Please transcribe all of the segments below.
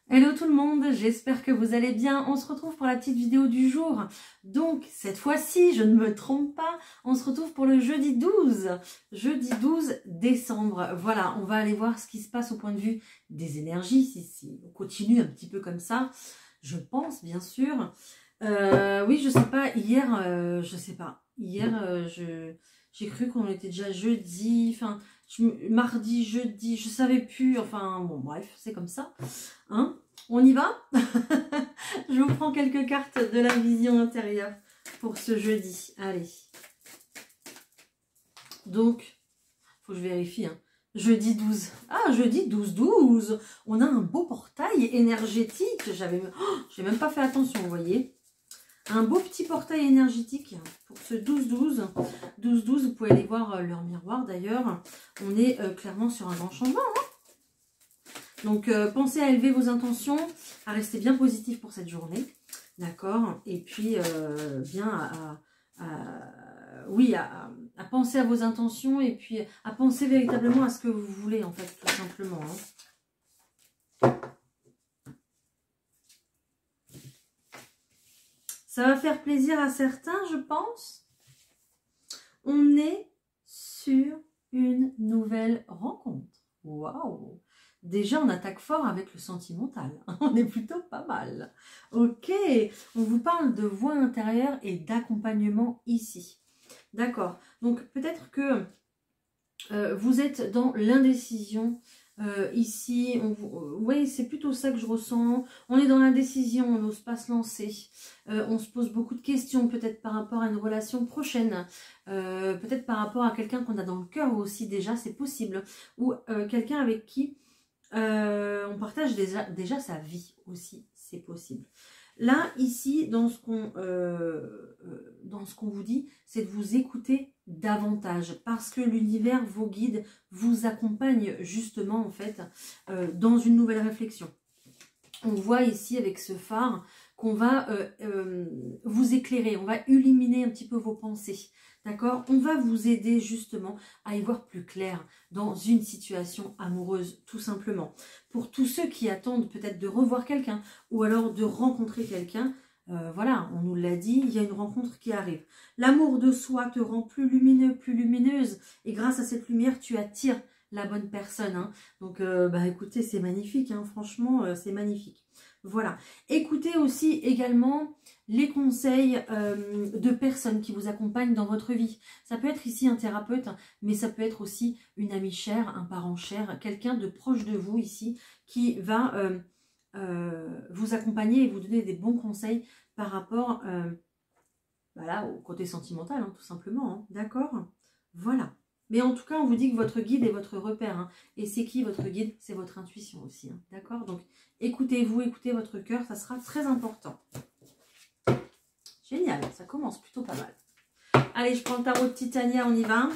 Hello tout le monde, j'espère que vous allez bien. On se retrouve pour la petite vidéo du jour. Donc cette fois-ci, je ne me trompe pas, on se retrouve pour le jeudi 12 décembre. Voilà, on va aller voir ce qui se passe au point de vue des énergies. Si on continue un petit peu comme ça, je pense bien sûr. Oui, je sais pas, hier, je sais pas. Hier, j'ai cru qu'on était déjà jeudi, enfin, mardi, jeudi, je savais plus, enfin, bon, bref, c'est comme ça. Hein, on y va? Je vous prends quelques cartes de la vision intérieure pour ce jeudi. Allez. Donc, faut que je vérifie, hein. Jeudi 12. Ah, jeudi 12-12. On a un beau portail énergétique. J'ai même pas fait attention, vous voyez. Un beau petit portail énergétique pour ce 12-12. 12-12, vous pouvez aller voir leur miroir d'ailleurs. On est clairement sur un grand changement. Hein, donc, pensez à élever vos intentions, à rester bien positif pour cette journée. D'accord? Et puis, bien à penser à vos intentions et puis à penser véritablement à ce que vous voulez, en fait, tout simplement. Hein. Ça va faire plaisir à certains, je pense. On est sur une nouvelle rencontre. Waouh! Déjà, on attaque fort avec le sentimental. On est plutôt pas mal. Ok, on vous parle de voix intérieure et d'accompagnement ici. D'accord. Donc, peut-être que vous êtes dans l'indécision. Ici, oui, c'est plutôt ça que je ressens. On est dans l'indécision, on n'ose pas se lancer. On se pose beaucoup de questions, peut-être par rapport à une relation prochaine. Peut-être par rapport à quelqu'un qu'on a dans le cœur aussi déjà, c'est possible. Ou quelqu'un avec qui on partage déjà sa vie aussi, c'est possible. Là, ici, dans ce qu'on vous dit, c'est de vous écouter davantage parce que l'univers, vos guides, vous accompagnent justement en fait dans une nouvelle réflexion. On voit ici avec ce phare qu'on va vous éclairer, on va illuminer un petit peu vos pensées. D'accord? On va vous aider justement à y voir plus clair dans une situation amoureuse, tout simplement. Pour tous ceux qui attendent peut-être de revoir quelqu'un ou alors de rencontrer quelqu'un, voilà, on nous l'a dit, il y a une rencontre qui arrive. L'amour de soi te rend plus lumineux, plus lumineuse et grâce à cette lumière, tu attires la bonne personne. Hein. Donc, écoutez, c'est magnifique, hein, franchement, c'est magnifique. Voilà. Écoutez aussi également les conseils de personnes qui vous accompagnent dans votre vie. Ça peut être ici un thérapeute, mais ça peut être aussi une amie chère, un parent cher, quelqu'un de proche de vous ici qui va vous accompagner et vous donner des bons conseils par rapport voilà, au côté sentimental, hein, tout simplement. Hein, d'accord? Voilà. Mais en tout cas, on vous dit que votre guide est votre repère. Hein, et c'est qui votre guide? C'est votre intuition aussi. Hein, d'accord? Donc, écoutez-vous, écoutez votre cœur, ça sera très important. Génial, ça commence plutôt pas mal. Allez, je prends le tarot de Titania, on y va.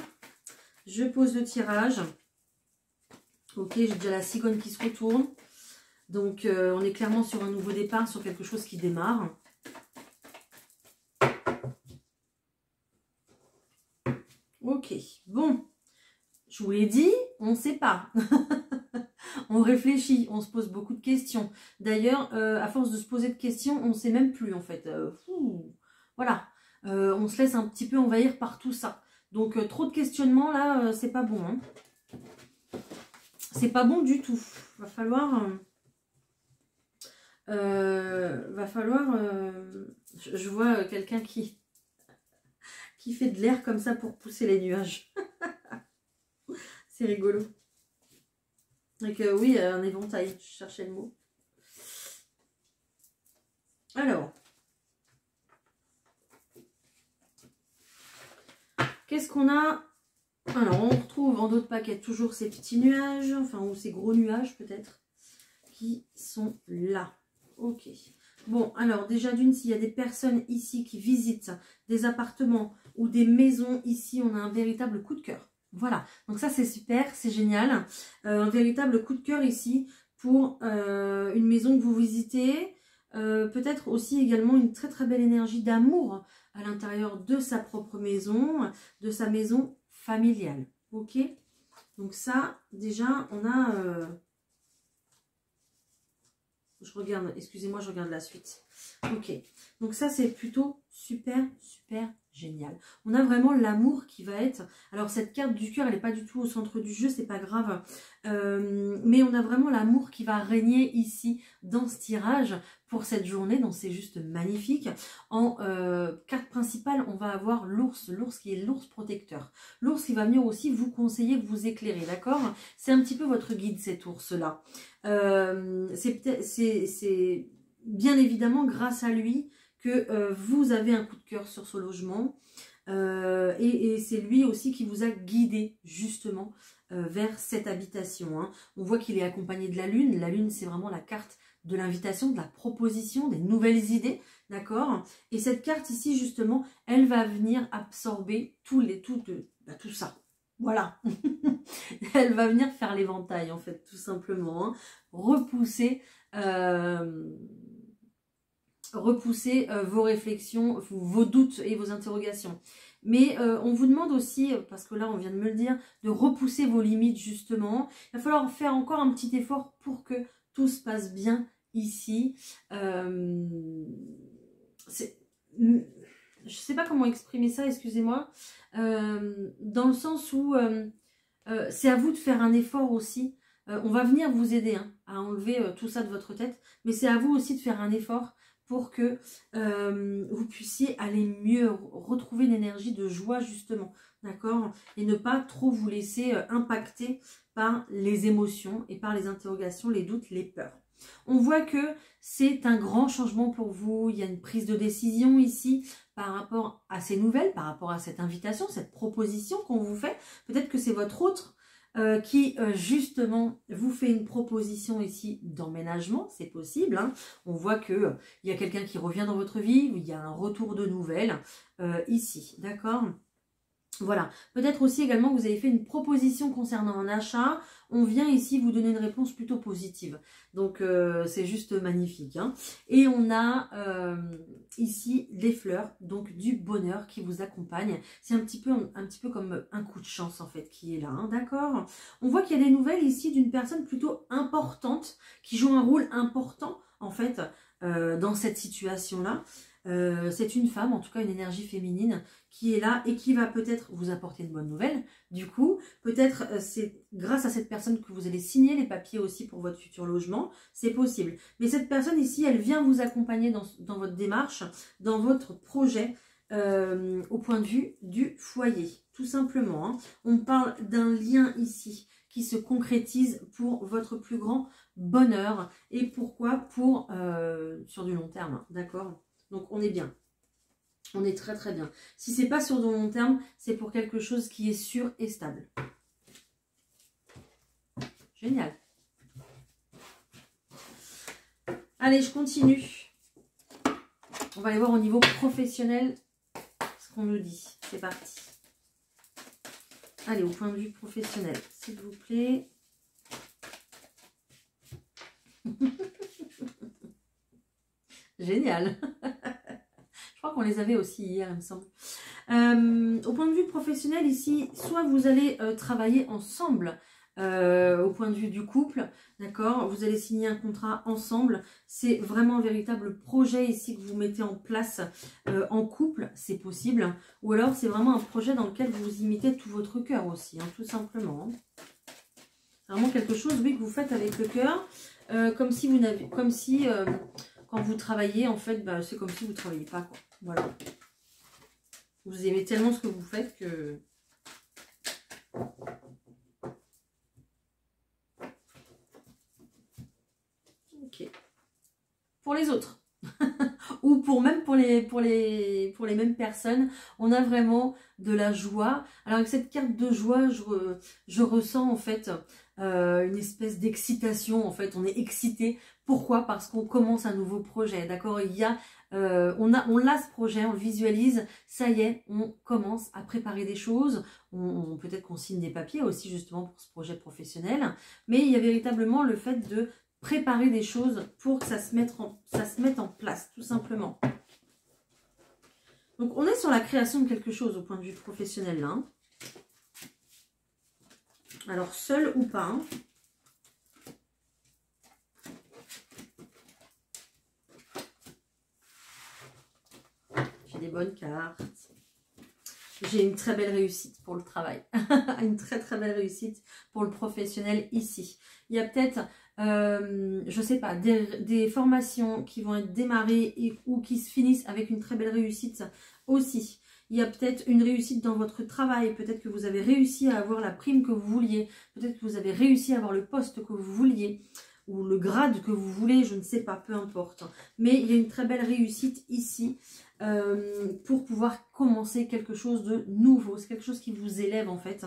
Je pose le tirage. Ok, j'ai déjà la cigogne qui se retourne. Donc, on est clairement sur un nouveau départ, sur quelque chose qui démarre. Ok, bon. Je vous l'ai dit, on ne sait pas. On réfléchit, on se pose beaucoup de questions. D'ailleurs, à force de se poser de questions, on ne sait même plus en fait. Voilà, on se laisse un petit peu envahir par tout ça. Donc, trop de questionnements là, c'est pas bon. Hein. C'est pas bon du tout. Va falloir... je vois quelqu'un qui fait de l'air comme ça pour pousser les nuages. C'est rigolo. Donc oui, un éventail, je cherchais le mot. Alors, qu'est-ce qu'on a? Alors, on retrouve en d'autres paquets toujours ces petits nuages, enfin, ou ces gros nuages peut-être, qui sont là. Ok. Bon, alors déjà d'une, s'il y a des personnes ici qui visitent des appartements ou des maisons, ici, on a un véritable coup de cœur. Voilà, donc ça c'est super, c'est génial. Un véritable coup de cœur ici pour une maison que vous visitez. Peut-être aussi également une très très belle énergie d'amour à l'intérieur de sa propre maison, de sa maison familiale. Ok, donc ça déjà on a... je regarde, excusez-moi, je regarde la suite. Ok, donc ça c'est plutôt super, super génial. On a vraiment l'amour qui va être... Alors cette carte du cœur, elle n'est pas du tout au centre du jeu, c'est pas grave. Mais on a vraiment l'amour qui va régner ici dans ce tirage pour cette journée, donc c'est juste magnifique. En carte principale, on va avoir l'ours qui est l'ours protecteur. L'ours qui va venir aussi vous conseiller, vous éclairer, d'accord? C'est un petit peu votre guide cet ours-là. C'est bien évidemment grâce à lui que vous avez un coup de cœur sur ce logement et c'est lui aussi qui vous a guidé justement vers cette habitation. Hein. On voit qu'il est accompagné de la lune. La lune, c'est vraiment la carte de l'invitation, de la proposition, des nouvelles idées, d'accord? Et cette carte ici, justement, elle va venir absorber tout ça. Voilà. Elle va venir faire l'éventail, en fait, tout simplement. Hein. Repousser vos réflexions, vos doutes et vos interrogations. Mais on vous demande aussi, parce que là on vient de me le dire, de repousser vos limites justement. Il va falloir faire encore un petit effort pour que tout se passe bien ici. Je ne sais pas comment exprimer ça, excusez-moi. Dans le sens où c'est à vous de faire un effort aussi. On va venir vous aider hein, à enlever tout ça de votre tête, mais c'est à vous aussi de faire un effort pour que vous puissiez aller mieux, retrouver une énergie de joie justement, d'accord? Et ne pas trop vous laisser impacter par les émotions et par les interrogations, les doutes, les peurs. On voit que c'est un grand changement pour vous, il y a une prise de décision ici par rapport à ces nouvelles, par rapport à cette invitation, cette proposition qu'on vous fait. Peut-être que c'est votre autre qui justement vous fait une proposition ici d'emménagement, c'est possible. Hein. On voit que il y a quelqu'un qui revient dans votre vie, il y a un retour de nouvelles ici, d'accord? Voilà, peut-être aussi également que vous avez fait une proposition concernant un achat. On vient ici vous donner une réponse plutôt positive. Donc c'est juste magnifique. Hein. Et on a ici des fleurs, donc du bonheur qui vous accompagne. C'est un petit peu comme un coup de chance en fait qui est là, hein, d'accord? On voit qu'il y a des nouvelles ici d'une personne plutôt importante qui joue un rôle important en fait dans cette situation-là. C'est une femme, en tout cas une énergie féminine qui est là et qui va peut-être vous apporter une bonne nouvelle. Du coup, peut-être c'est grâce à cette personne que vous allez signer les papiers aussi pour votre futur logement. C'est possible. Mais cette personne ici, elle vient vous accompagner dans votre démarche, dans votre projet au point de vue du foyer. Tout simplement. Hein. On parle d'un lien ici qui se concrétise pour votre plus grand bonheur. Et pourquoi? Pour sur du long terme. Hein, d'accord? Donc on est bien. On est très très bien. Si c'est pas sur du long terme, c'est pour quelque chose qui est sûr et stable. Génial. Allez, je continue. On va aller voir au niveau professionnel ce qu'on nous dit. C'est parti. Allez, au point de vue professionnel, s'il vous plaît. Génial. Je crois qu'on les avait aussi hier, il me semble. Au point de vue professionnel, ici, soit vous allez travailler ensemble au point de vue du couple, d'accord? Vous allez signer un contrat ensemble. C'est vraiment un véritable projet ici que vous mettez en place en couple, c'est possible. Ou alors, c'est vraiment un projet dans lequel vous y mettez tout votre cœur aussi, hein, tout simplement. C'est vraiment quelque chose, oui, que vous faites avec le cœur. Comme si vous n'avez... Comme si... quand vous travaillez, en fait, bah, c'est comme si vous ne travailliez pas, quoi. Voilà. Vous aimez tellement ce que vous faites que... Ok. Pour les autres. Ou pour les mêmes personnes, on a vraiment de la joie. Alors avec cette carte de joie, je ressens en fait une espèce d'excitation. En fait, on est excité. Pourquoi? Parce qu'on commence un nouveau projet. D'accord? Il y a, on l'a ce projet, on le visualise. Ça y est, on commence à préparer des choses. Peut-être qu'on signe des papiers aussi justement pour ce projet professionnel. Mais il y a véritablement le fait de préparer des choses pour que ça se mette en place, tout simplement. Donc, on est sur la création de quelque chose au point de vue professionnel, là. Hein. Alors, seul ou pas. Hein. des bonnes cartes. J'ai une très belle réussite pour le travail. Une très très belle réussite pour le professionnel ici. Il y a peut-être, je sais pas, des formations qui vont être démarrées ou qui se finissent avec une très belle réussite aussi. Il y a peut-être une réussite dans votre travail. Peut-être que vous avez réussi à avoir la prime que vous vouliez. Peut-être que vous avez réussi à avoir le poste que vous vouliez. Ou le grade que vous voulez, je ne sais pas, peu importe. Mais il y a une très belle réussite ici pour pouvoir commencer quelque chose de nouveau. C'est quelque chose qui vous élève en fait.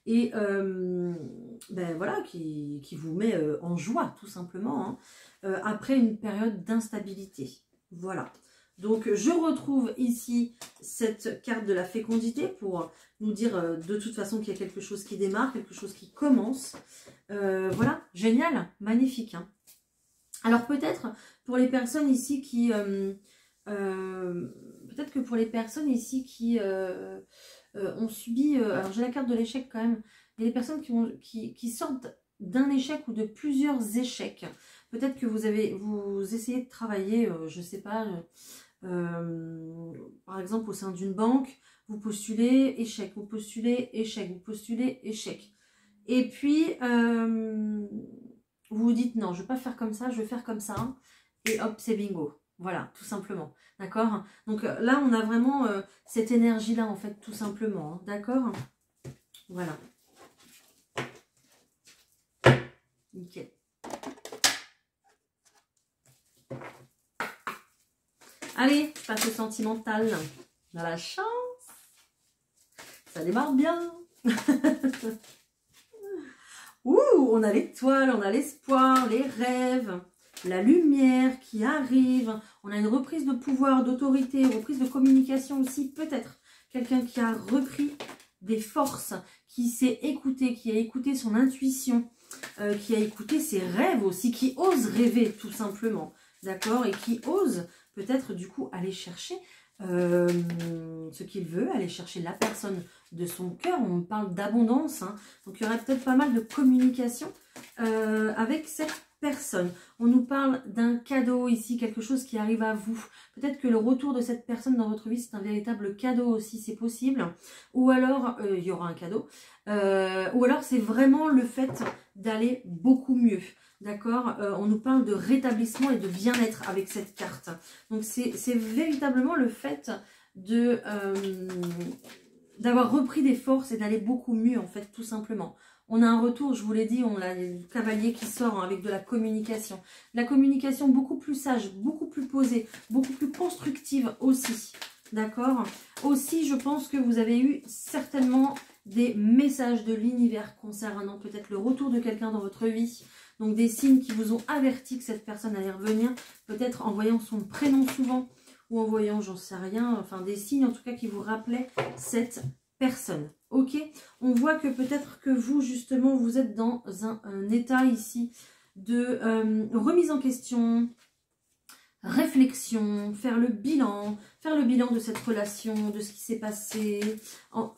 Et ben voilà, qui vous met en joie tout simplement. Hein, après une période d'instabilité. Voilà. Donc je retrouve ici cette carte de la fécondité pour nous dire de toute façon qu'il y a quelque chose qui démarre, quelque chose qui commence. Voilà, génial, magnifique. Hein. Alors peut-être pour les personnes ici qui... peut-être que pour les personnes ici qui ont subi... alors j'ai la carte de l'échec quand même. Il y a des personnes qui sortent d'un échec ou de plusieurs échecs. Peut-être que vous essayez de travailler, je ne sais pas... par exemple au sein d'une banque, vous postulez échec, vous postulez échec, vous postulez échec. Et puis vous vous dites non, je ne vais pas faire comme ça, je vais faire comme ça. Et hop, c'est bingo. Voilà, tout simplement. D'accord? Donc là, on a vraiment cette énergie-là, en fait, tout simplement. Hein, d'accord? Voilà. Nickel. Allez, je passe au sentimental. On a la chance. Ça démarre bien. Ouh, on a l'étoile, on a l'espoir, les rêves, la lumière qui arrive. On a une reprise de pouvoir, d'autorité, reprise de communication aussi, peut-être. Quelqu'un qui a repris des forces, qui s'est écouté, qui a écouté son intuition, qui a écouté ses rêves aussi, qui ose rêver tout simplement. D'accord? Et qui ose peut-être du coup aller chercher ce qu'il veut, aller chercher la personne de son cœur. On parle d'abondance, hein. Donc il y aurait peut-être pas mal de communication avec cette personne. On nous parle d'un cadeau ici, quelque chose qui arrive à vous. Peut-être que le retour de cette personne dans votre vie, c'est un véritable cadeau aussi, c'est possible. Ou alors, il y aura un cadeau. Ou alors, c'est vraiment le fait d'aller beaucoup mieux. D'accord, on nous parle de rétablissement et de bien-être avec cette carte. Donc, c'est véritablement le fait de d'avoir repris des forces et d'aller beaucoup mieux, en fait, tout simplement. On a un retour, je vous l'ai dit, on a le cavalier qui sort avec de la communication. La communication beaucoup plus sage, beaucoup plus posée, beaucoup plus constructive aussi. D'accord? Aussi, je pense que vous avez eu certainement des messages de l'univers concernant peut-être le retour de quelqu'un dans votre vie. Donc des signes qui vous ont averti que cette personne allait revenir, peut-être en voyant son prénom souvent, ou en voyant, j'en sais rien, enfin des signes en tout cas qui vous rappelaient cette personne. Ok? On voit que peut-être que vous, justement, vous êtes dans un état ici de remise en question, réflexion, faire le bilan de cette relation, de ce qui s'est passé, en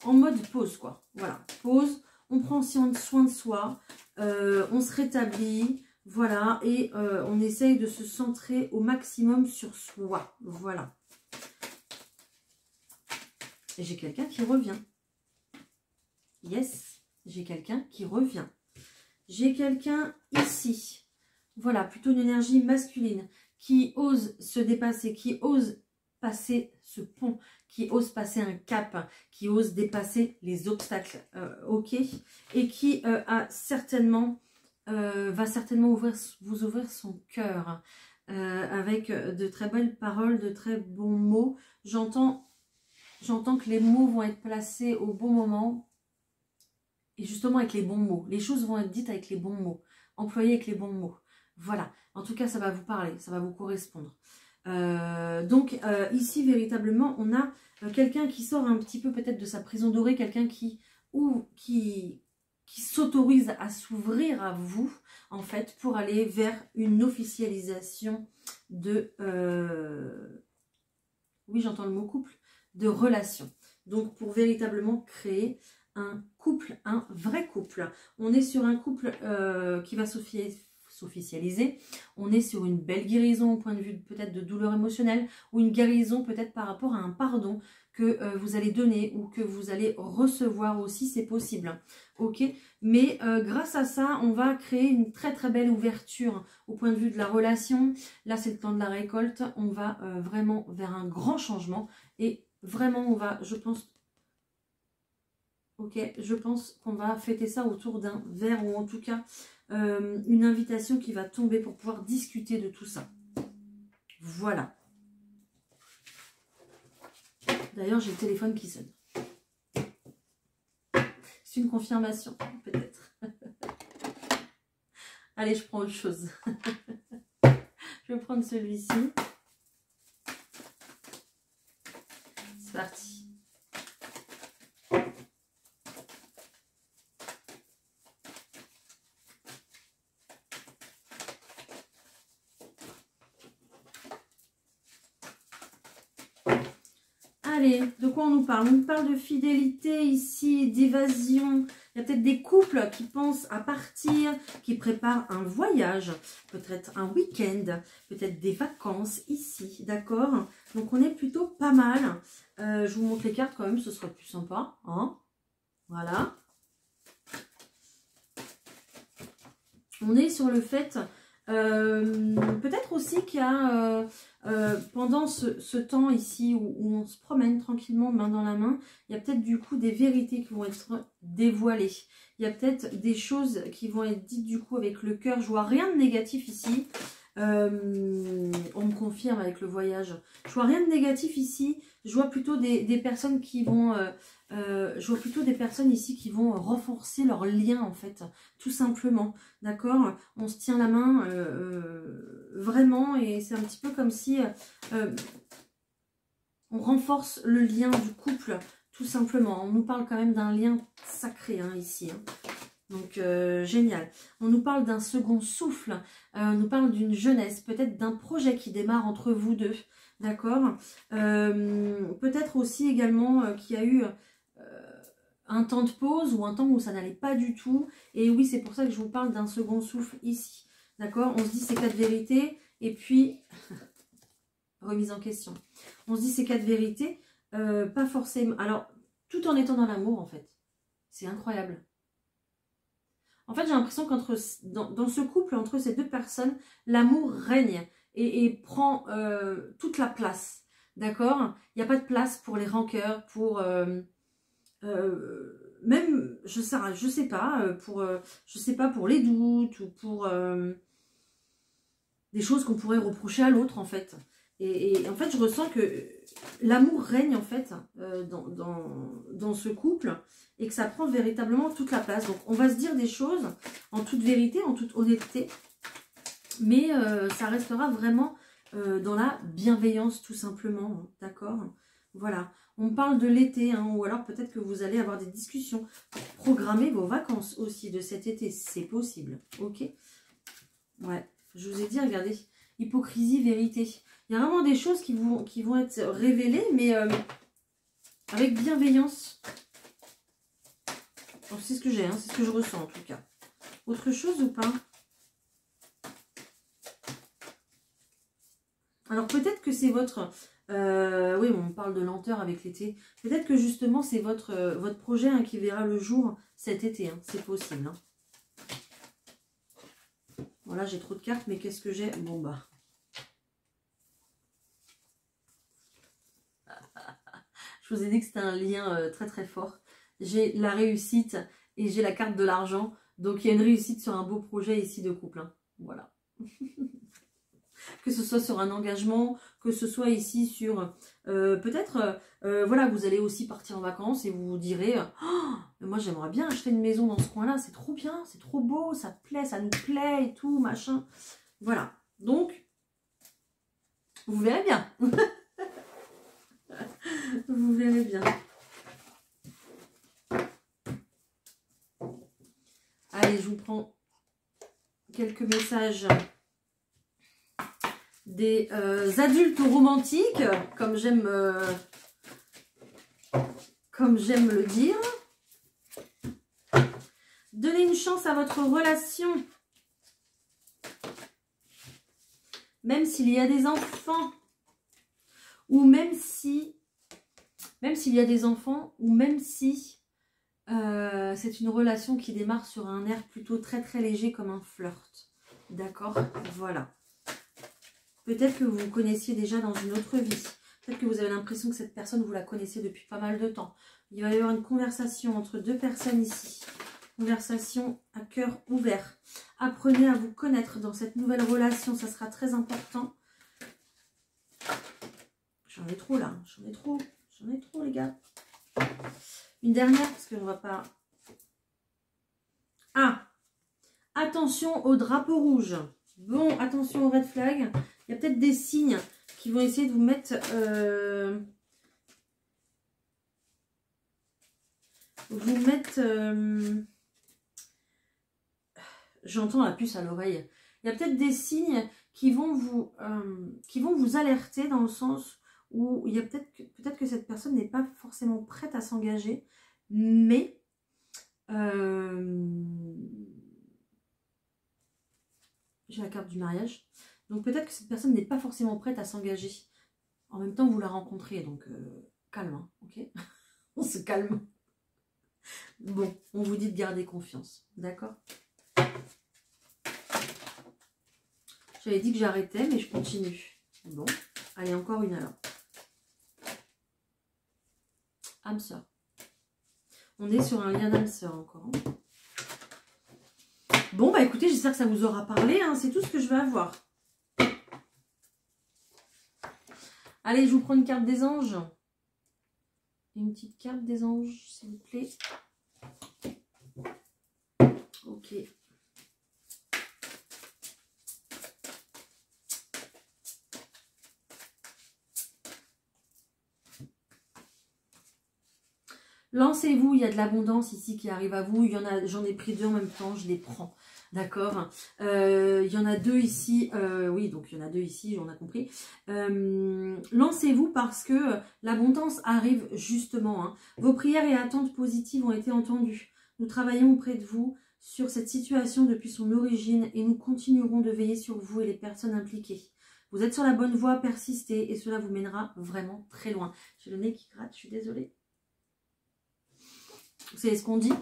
mode pause, quoi. Voilà, pause, on prend soin de soi, on se rétablit, voilà, et on essaye de se centrer au maximum sur soi, voilà. Et j'ai quelqu'un qui revient. Yes, j'ai quelqu'un qui revient. J'ai quelqu'un ici, voilà, plutôt une énergie masculine, qui ose se dépasser, qui ose passer ce pont, qui ose passer un cap, qui ose dépasser les obstacles, ok, et qui va certainement vous ouvrir son cœur avec de très belles paroles, de très bons mots. J'entends que les mots vont être placés au bon moment et justement avec les bons mots. Les choses vont être dites avec les bons mots, employées avec les bons mots. Voilà, en tout cas ça va vous parler, ça va vous correspondre. Donc ici véritablement on a quelqu'un qui sort un petit peu peut-être de sa prison dorée, quelqu'un qui s'autorise à s'ouvrir à vous en fait pour aller vers une officialisation de oui j'entends le mot couple, de relation. Donc pour véritablement créer un couple, un vrai couple. On est sur un couple qui va s'officialiser. On est sur une belle guérison au point de vue peut-être de douleur émotionnelle ou une guérison peut-être par rapport à un pardon que vous allez donner ou que vous allez recevoir aussi, c'est possible. Ok, mais grâce à ça, on va créer une très très belle ouverture au point de vue de la relation. Là, c'est le temps de la récolte. On va vraiment vers un grand changement et vraiment, on va, je pense... Ok, je pense qu'on va fêter ça autour d'un verre ou en tout cas une invitation qui va tomber pour pouvoir discuter de tout ça. Voilà. D'ailleurs, j'ai le téléphone qui sonne. C'est une confirmation, peut-être. Allez, je prends autre chose. Je vais prendre celui-ci. C'est parti. Allez, de quoi on nous parle? On nous parle de fidélité ici, d'évasion. Il y a peut-être des couples qui pensent à partir, qui préparent un voyage, peut-être un week-end, peut-être des vacances ici, d'accord? Donc on est plutôt pas mal. Je vous montre les cartes quand même, ce sera plus sympa. Hein, voilà. On est sur le fait... peut-être aussi qu'il y a pendant ce temps ici où on se promène tranquillement main dans la main, il y a peut-être du coup des vérités qui vont être dévoilées. Il y a peut-être des choses qui vont être dites du coup avec le cœur. Je vois rien de négatif ici. On me confirme avec le voyage. Je vois rien de négatif ici. Je vois plutôt des personnes qui vont... je vois plutôt des personnes ici qui vont renforcer leur lien en fait, tout simplement, d'accord? On se tient la main vraiment et c'est un petit peu comme si on renforce le lien du couple, tout simplement. On nous parle quand même d'un lien sacré hein, ici. Hein. Donc, génial. On nous parle d'un second souffle, on nous parle d'une jeunesse, peut-être d'un projet qui démarre entre vous deux, d'accord? Peut-être aussi également qu'il y a eu un temps de pause ou un temps où ça n'allait pas du tout. Et oui, c'est pour ça que je vous parle d'un second souffle ici, d'accord? On se dit ces 4 vérités et puis, remise en question. On se dit ces 4 vérités, pas forcément... Alors, tout en étant dans l'amour, en fait. C'est incroyable. En fait, j'ai l'impression qu'entre dans ce couple, entre ces deux personnes, l'amour règne et prend toute la place. D'accord? Il n'y a pas de place pour les rancœurs, pour... même, je sais pas, pour les doutes ou pour des choses qu'on pourrait reprocher à l'autre, en fait. Et en fait, je ressens que l'amour règne, en fait, dans ce couple et que ça prend véritablement toute la place. Donc, on va se dire des choses en toute vérité, en toute honnêteté, mais ça restera vraiment dans la bienveillance, tout simplement, d'accord? Voilà. On parle de l'été, hein, ou alors peut-être que vous allez avoir des discussions pour programmer vos vacances aussi de cet été. C'est possible, ok? Ouais, je vous ai dit, regardez, hypocrisie, vérité. Il y a vraiment des choses qui vont être révélées, mais avec bienveillance. C'est ce que j'ai, hein, c'est ce que je ressens en tout cas. Autre chose ou pas? Alors peut-être que c'est votre... oui, on parle de lenteur avec l'été. Peut-être que justement c'est votre projet hein, qui verra le jour cet été. Hein. C'est possible. Hein. Voilà, j'ai trop de cartes, mais qu'est-ce que j'ai? Bon bah... Je vous ai dit que c'était un lien très très fort. J'ai la réussite et j'ai la carte de l'argent. Donc il y a une réussite sur un beau projet ici de couple. Hein. Voilà. Que ce soit sur un engagement, que ce soit ici sur... peut-être, voilà, vous allez aussi partir en vacances et vous vous direz oh, moi j'aimerais bien acheter une maison dans ce coin-là, c'est trop bien, c'est trop beau, ça plaît, ça nous plaît et tout, machin. Voilà. Donc, vous verrez bien. Vous verrez bien. Allez, je vous prends quelques messages des adultes romantiques, comme j'aime le dire. Donnez une chance à votre relation. même s'il y a des enfants, ou même s'il y a des enfants, ou même si c'est une relation qui démarre sur un air plutôt très très léger comme un flirt. D'accord? Voilà. Peut-être que vous vous connaissiez déjà dans une autre vie. Peut-être que vous avez l'impression que cette personne, vous la connaissez depuis pas mal de temps. Il va y avoir une conversation entre deux personnes ici. Conversation à cœur ouvert. Apprenez à vous connaître dans cette nouvelle relation. Ça sera très important. J'en ai trop là. J'en ai trop les gars. Une dernière parce qu'on ne va pas... Ah! Attention au drapeau rouge. Bon, attention au red flag. Il y a peut-être des signes qui vont essayer de vous mettre... J'entends la puce à l'oreille. Il y a peut-être des signes qui vont vous alerter dans le sens où il y a peut-être que cette personne n'est pas forcément prête à s'engager, mais j'ai la carte du mariage. Donc peut-être que cette personne n'est pas forcément prête à s'engager. En même temps, vous la rencontrez, donc calme, hein, ok? On se calme. Bon, on vous dit de garder confiance, d'accord? J'avais dit que j'arrêtais, mais je continue. Bon, allez, encore une alors. Âme sœur. On est sur un lien d'âme sœur encore. Bon, bah écoutez, j'espère que ça vous aura parlé. Hein, c'est tout ce que je vais avoir. Allez, je vous prends une carte des anges. Une petite carte des anges, s'il vous plaît. Ok. Lancez-vous, il y a de l'abondance ici qui arrive à vous. Il y en a, j'en ai pris deux en même temps, je les prends. D'accord. Il y en a deux ici. Oui, donc il y en a deux ici, on a compris. Lancez-vous parce que l'abondance arrive justement. Hein. Vos prières et attentes positives ont été entendues. Nous travaillons auprès de vous sur cette situation depuis son origine et nous continuerons de veiller sur vous et les personnes impliquées. Vous êtes sur la bonne voie, persistez et cela vous mènera vraiment très loin. J'ai le nez qui gratte, je suis désolée. Vous savez ce qu'on dit?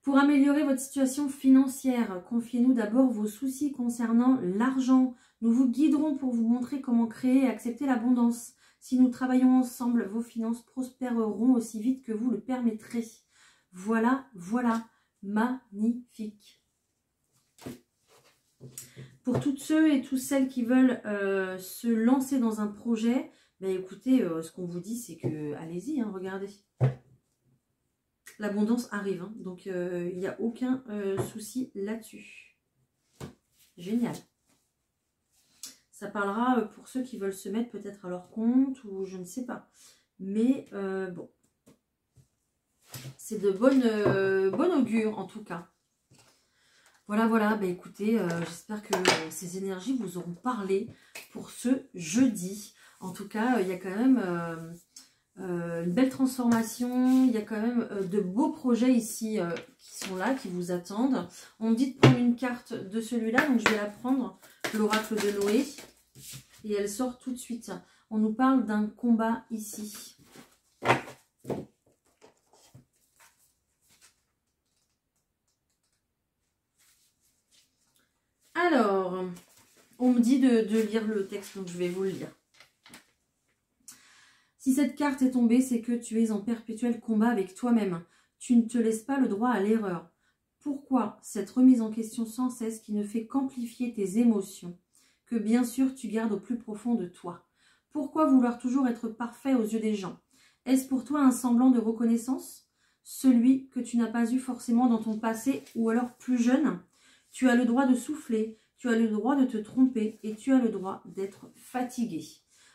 Pour améliorer votre situation financière, confiez-nous d'abord vos soucis concernant l'argent. Nous vous guiderons pour vous montrer comment créer et accepter l'abondance. Si nous travaillons ensemble, vos finances prospéreront aussi vite que vous le permettrez. Voilà, voilà, magnifique. Pour toutes ceux et toutes celles qui veulent se lancer dans un projet, ben écoutez, ce qu'on vous dit, c'est que allez-y, hein, regardez. L'abondance arrive, hein, donc il n'y a aucun souci là-dessus. Génial. Ça parlera pour ceux qui veulent se mettre peut-être à leur compte ou je ne sais pas. Mais bon, c'est de bonne augure en tout cas. Voilà, voilà, bah écoutez, j'espère que ces énergies vous auront parlé pour ce jeudi. En tout cas, il y a quand même... une belle transformation, il y a quand même de beaux projets ici qui sont là, qui vous attendent. On me dit de prendre une carte de celui-là, donc je vais la prendre, l'oracle de Noé, et elle sort tout de suite. On nous parle d'un combat ici. Alors, on me dit de lire le texte, donc je vais vous le lire. Si cette carte est tombée, c'est que tu es en perpétuel combat avec toi-même. Tu ne te laisses pas le droit à l'erreur. Pourquoi cette remise en question sans cesse qui ne fait qu'amplifier tes émotions, que bien sûr tu gardes au plus profond de toi? Pourquoi vouloir toujours être parfait aux yeux des gens? Est-ce pour toi un semblant de reconnaissance? Celui que tu n'as pas eu forcément dans ton passé ou alors plus jeune? Tu as le droit de souffler, tu as le droit de te tromper et tu as le droit d'être fatigué.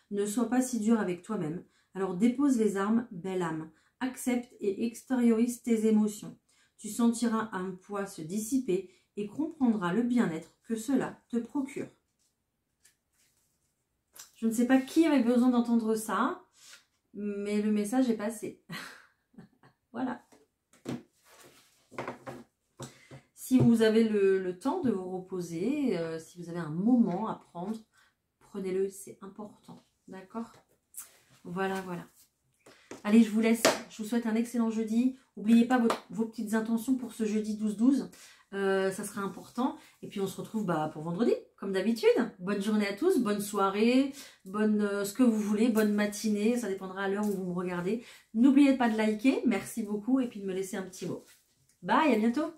Ne sois pas si dur avec toi-même. Alors dépose les armes, belle âme. Accepte et extériorise tes émotions. Tu sentiras un poids se dissiper et comprendras le bien-être que cela te procure. Je ne sais pas qui avait besoin d'entendre ça, mais le message est passé. Voilà. Si vous avez le temps de vous reposer, si vous avez un moment à prendre, prenez-le, c'est important. D'accord? Voilà, voilà. Allez, je vous laisse. Je vous souhaite un excellent jeudi. N'oubliez pas vos petites intentions pour ce jeudi 12-12. Ça sera important. Et puis, on se retrouve pour vendredi, comme d'habitude. Bonne journée à tous, bonne soirée, bonne ce que vous voulez, bonne matinée. Ça dépendra à l'heure où vous me regardez. N'oubliez pas de liker. Merci beaucoup. Et puis, de me laisser un petit mot. Bye, à bientôt.